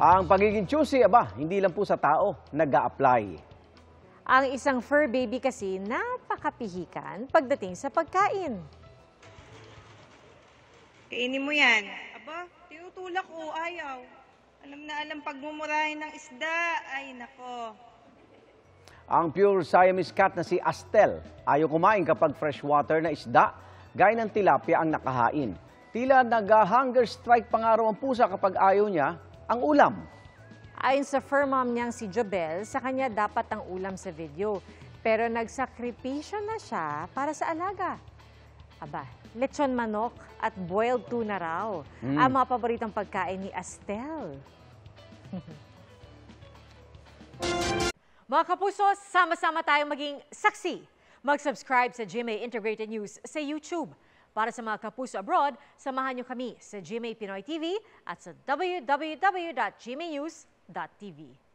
Ang pagiging choosy, hindi lang po sa tao nag-a-apply. Ang isang fur baby kasi napakapihikan pagdating sa pagkain. Kainin mo yan. Aba, tinutulak ko, ayaw. Alam na alam pagmumurahin ng isda. Ay, nako. Ang pure Siamese cat na si Astel ayaw kumain kapag freshwater na isda, gaya ng tilapia ang nakahain. Tila nag-hunger strike pa nga raw ang pusa kapag ayaw niya ang ulam. Ayon sa fur mom niyang si Jobel, sa kanya dapat ang ulam sa video. Pero nagsakripisyo na siya para sa alaga. Aba, lechon manok at boiled tuna raw ang mga paboritong pagkain ni Astel. Mga kapuso, sama-sama tayong maging saksi. Mag-subscribe sa GMA Integrated News sa YouTube. Para sa mga kapuso abroad, samahan niyo kami sa GMA Pinoy TV at sa www.gmanews.tv.